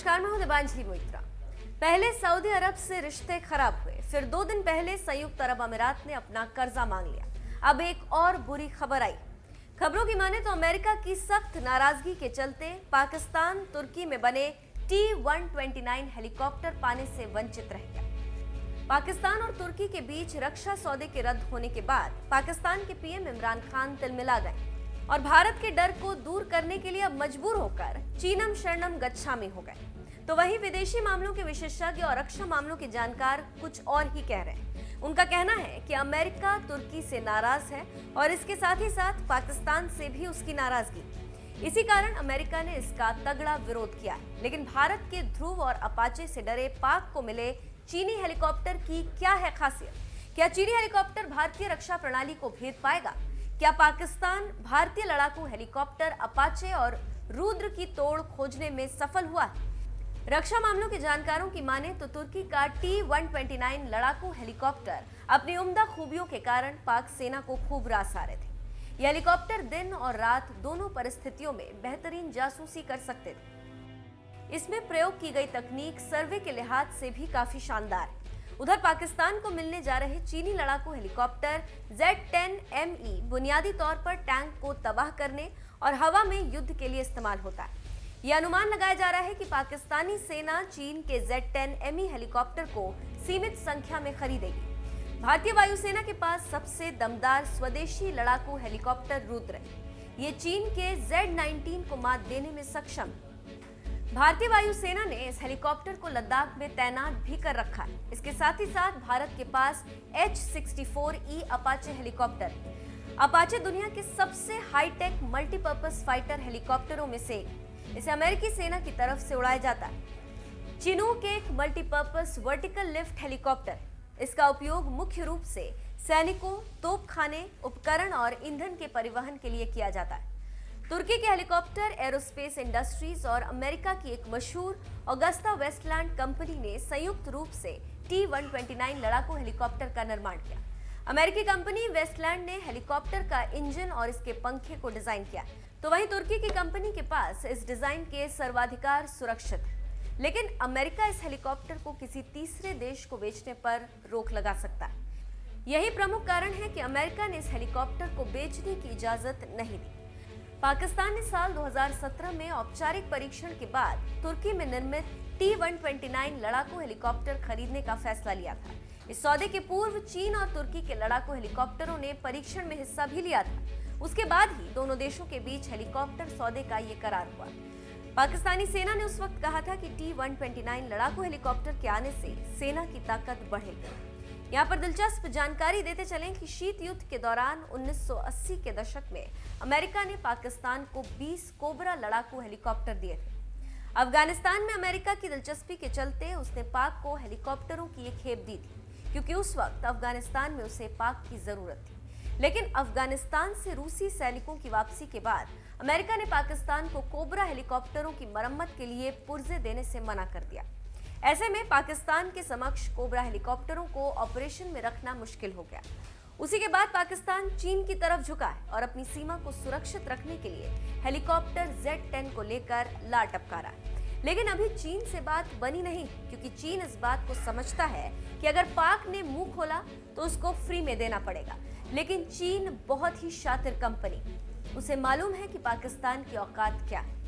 नमस्कार, मैं हूं दिबांजलि मोइत्रा। पहले सऊदी अरब से रिश्ते खराब हुए, फिर 2 दिन पहले संयुक्त अरब अमीरात ने अपना कर्जा मांग लिया। अब एक और बुरी खबर आई। खबरों की माने तो अमेरिका की सख्त नाराजगी के चलते पाकिस्तान तुर्की में बने T-129 हेलीकॉप्टर पाने से वंचित रह गया। पाकिस्तान और तुर्की के बीच रक्षा सौदे के रद्द होने के बाद पाकिस्तान के पीएम इमरान खान तिलमिला गए और भारत के डर को दूर करने के लिए अब मजबूर होकर चीनम शरणम गच्छामी हो गए। तो वहीं विदेशी मामलों के विशेषज्ञ और रक्षा मामलों के जानकार कुछ और ही कह रहे हैं। उनका कहना है कि अमेरिका तुर्की से नाराज है और इसके साथ ही साथ पाकिस्तान से भी उसकी नाराजगी। इसी कारण अमेरिका ने इसका तगड़ा विरोध किया है। लेकिन भारत के ध्रुव और अपाचे से डरे पाक को मिले चीनी हेलीकॉप्टर की क्या है खासियत? क्या चीनी हेलीकॉप्टर भारतीय रक्षा प्रणाली को भेद पाएगा? क्या पाकिस्तान भारतीय लड़ाकू हेलीकॉप्टर अपाचे और रुद्र की तोड़ खोजने में सफल हुआ है? रक्षा मामलों के जानकारों की माने तो तुर्की का T-129 लड़ाकू हेलीकॉप्टर अपनी उम्दा खूबियों के कारण पाक सेना को खूब रास आ रहे थे। यह हेलीकॉप्टर दिन और रात दोनों परिस्थितियों में बेहतरीन जासूसी कर सकते थे। इसमें प्रयोग की गई तकनीक सर्वे के लिहाज से भी काफी शानदार है। उधर पाकिस्तान को मिलने जा रहे चीनी लड़ाकू हेलीकॉप्टर Z-10ME बुनियादी तौर पर टैंक को तबाह करने और हवा में युद्ध के लिए इस्तेमाल होता है। यह अनुमान लगाया जा रहा है कि पाकिस्तानी सेना चीन के Z-10ME हेलीकॉप्टर को सीमित संख्या में खरीदेगी। भारतीय वायुसेना के पास सबसे दमदार स्वदेशी लड़ाकू हेलीकॉप्टर रुद्र है। ये चीन के Z-19 को मात देने में सक्षम है। भारतीय वायुसेना ने इस हेलीकॉप्टर को लद्दाख में तैनात भी कर रखा है। इसके साथ ही साथ भारत के पास H-64E अपाचे हेलीकॉप्टर है। अपाचे दुनिया के सबसे हाईटेक मल्टीपर्पज फाइटर हेलीकॉप्टरों में से एक। इसे अमेरिकी सेना की तरफ से उड़ाया जाता है। चिनूक एक मल्टीपर्पज वर्टिकल लिफ्ट हेलीकॉप्टर है। इसका उपयोग मुख्य रूप से सैनिकों, तोपखाने, उपकरण और ईंधन के परिवहन के लिए किया जाता है। तुर्की के हेलीकॉप्टर एरोस्पेस इंडस्ट्रीज और अमेरिका की एक मशहूर ऑगस्टा वेस्टलैंड कंपनी ने संयुक्त रूप से T-129 लड़ाकू हेलीकॉप्टर का निर्माण किया। अमेरिकी कंपनी वेस्टलैंड ने हेलीकॉप्टर का इंजन और इसके पंखे को डिजाइन किया, तो वहीं तुर्की की कंपनी के पास इस डिजाइन के सर्वाधिकार सुरक्षित है। लेकिन अमेरिका इस हेलीकॉप्टर को किसी तीसरे देश को बेचने पर रोक लगा सकता है। यही प्रमुख कारण है कि अमेरिका ने इस हेलीकॉप्टर को बेचने की इजाजत नहीं दी। पाकिस्तान ने साल 2017 में औपचारिक परीक्षण के बाद तुर्की में निर्मित T-129 लड़ाकू हेलीकॉप्टर खरीदने का फैसला लिया था। इस सौदे के पूर्व चीन और तुर्की के लड़ाकू हेलीकॉप्टरों ने परीक्षण में हिस्सा भी लिया था। उसके बाद ही दोनों देशों के बीच हेलीकॉप्टर सौदे का ये करार हुआ। पाकिस्तानी सेना ने उस वक्त कहा था कि T-129 लड़ाकू हेलीकॉप्टर के आने से सेना की ताकत बढ़ेगी। यहाँ पर दिलचस्प जानकारी देते चलें कि शीत युद्ध के दौरान 1980 के दशक में अमेरिका ने पाकिस्तान को 20 कोबरा लड़ाकू हेलीकॉप्टर दिए थे। अफगानिस्तान में अमेरिका की दिलचस्पी के चलते उसने पाक को हेलीकॉप्टरों की एक खेप दी थी, क्योंकि उस वक्त अफगानिस्तान में उसे पाक की जरूरत थी। लेकिन अफगानिस्तान से रूसी सैनिकों की वापसी के बाद अमेरिका ने पाकिस्तान को कोबरा हेलीकॉप्टरों की मरम्मत के लिए पुर्जे देने से मना कर दिया। ऐसे में पाकिस्तान के समक्ष कोबरा हेलीकॉप्टरों को ऑपरेशन में रखना मुश्किल हो गया। उसी के बाद पाकिस्तान चीन की तरफ झुका है और अपनी सीमा को सुरक्षित रखने के लिए हेलीकॉप्टर Z-10 को लेकर ला टपका रहा है। लेकिन अभी चीन से बात बनी नहीं, क्योंकि चीन इस बात को समझता है कि अगर पाक ने मुंह खोला तो उसको फ्री में देना पड़ेगा। लेकिन चीन बहुत ही शातिर कंपनी, उसे मालूम है कि पाकिस्तान की औकात क्या है।